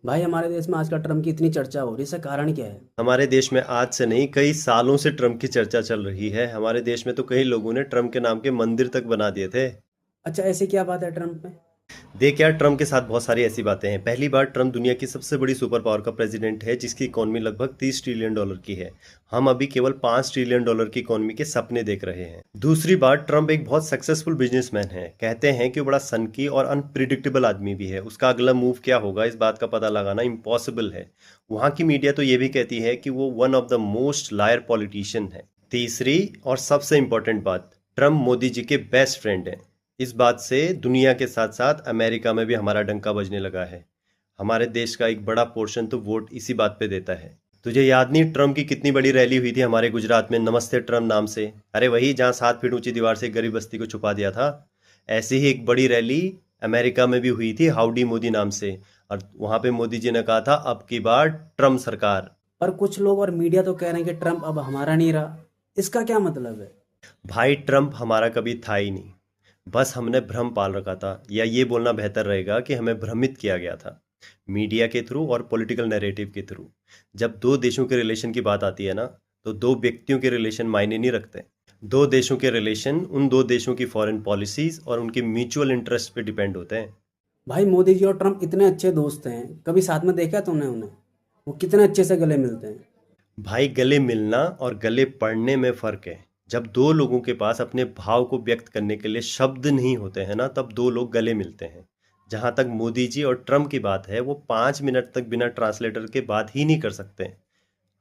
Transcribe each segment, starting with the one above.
भाई हमारे देश में आजकल ट्रम्प की इतनी चर्चा हो रही है, इसका कारण क्या है? हमारे देश में आज से नहीं कई सालों से ट्रम्प की चर्चा चल रही है। हमारे देश में तो कई लोगों ने ट्रम्प के नाम के मंदिर तक बना दिए थे। अच्छा, ऐसे क्या बात है ट्रम्प में? देख यार, ट्रम्प के साथ बहुत सारी ऐसी बातें हैं। पहली बार, ट्रम्प दुनिया की सबसे बड़ी सुपर पावर का प्रेसिडेंट है जिसकी इकोनॉमी लगभग 30 ट्रिलियन डॉलर की है। हम अभी केवल 5 ट्रिलियन डॉलर की इकोनॉमी के सपने देख रहे हैं। दूसरी बात, ट्रम्प एक बहुत सक्सेसफुल बिजनेसमैन है। कहते हैं कि वो बड़ा सनकी और अनप्रिडिक्टेबल आदमी भी है। उसका अगला मूव क्या होगा इस बात का पता लगाना इम्पॉसिबल है। वहाँ की मीडिया तो ये भी कहती है कि वो one of the most liar politician है। तीसरी और सबसे इम्पोर्टेंट बात, ट्रम्प मोदी जी के बेस्ट फ्रेंड हैं। इस बात से दुनिया के साथ साथ अमेरिका में भी हमारा डंका बजने लगा है। हमारे देश का एक बड़ा पोर्शन तो वोट इसी बात पे देता है। तुझे याद नहीं ट्रम्प की कितनी बड़ी रैली हुई थी हमारे गुजरात में, नमस्ते ट्रम्प नाम से? अरे वही जहाँ 7 फीट ऊंची दीवार से गरीब बस्ती को छुपा दिया था। ऐसी ही एक बड़ी रैली अमेरिका में भी हुई थी, हाउडी मोदी नाम से। और वहां पे मोदी जी ने कहा था, अब की बार ट्रम्प सरकार। पर कुछ लोग और मीडिया तो कह रहे हैं कि ट्रम्प अब हमारा नहीं रहा। इसका क्या मतलब है? भाई, ट्रम्प हमारा कभी था ही नहीं। बस हमने भ्रम पाल रखा था, या ये बोलना बेहतर रहेगा कि हमें भ्रमित किया गया था, मीडिया के थ्रू और पॉलिटिकल नैरेटिव के थ्रू। जब दो देशों के रिलेशन की बात आती है ना, तो दो व्यक्तियों के रिलेशन मायने नहीं रखते। दो देशों के रिलेशन उन दो देशों की फॉरेन पॉलिसीज और उनके म्यूचुअल इंटरेस्ट पे डिपेंड होते हैं। भाई मोदी जी और ट्रम्प इतने अच्छे दोस्त हैं, कभी साथ में देखा है तुमने उन्हें? वो कितने अच्छे से गले मिलते हैं। भाई, गले मिलना और गले पड़ने में फर्क है। जब दो लोगों के पास अपने भाव को व्यक्त करने के लिए शब्द नहीं होते हैं ना, तब दो लोग गले मिलते हैं। जहां तक मोदी जी और ट्रम्प की बात है, वो 5 मिनट तक बिना ट्रांसलेटर के बात ही नहीं कर सकते।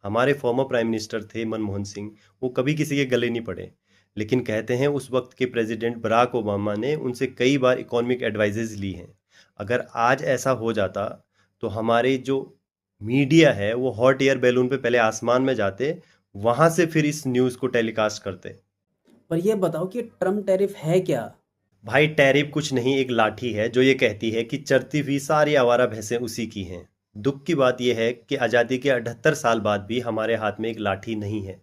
हमारे फॉर्मर प्राइम मिनिस्टर थे मनमोहन सिंह, वो कभी किसी के गले नहीं पड़े। लेकिन कहते हैं उस वक्त के प्रेसिडेंट बराक ओबामा ने उनसे कई बार इकोनॉमिक एडवाइजेज ली हैं। अगर आज ऐसा हो जाता, तो हमारे जो मीडिया है वो हॉट एयर बैलून पे पहले आसमान में जाते, वहां से फिर इस न्यूज़ को टेलीकास्ट करते। पर ये बताओ कि ट्रम्प टैरिफ है क्या? भाई, टैरिफ कुछ नहीं, एक लाठी है जो ये कहती है कि चरती हुई सारी आवारा भैंसें उसी की हैं। दुख की बात यह है कि आज़ादी के 78 साल बाद भी हमारे हाथ में एक लाठी नहीं है।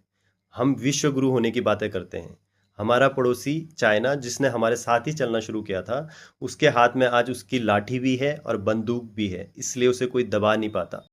हम विश्व गुरु होने की बातें करते हैं। हमारा पड़ोसी चाइना, जिसने हमारे साथ ही चलना शुरू किया था, उसके हाथ में आज उसकी लाठी भी है और बंदूक भी है, इसलिए उसे कोई दबा नहीं पाता।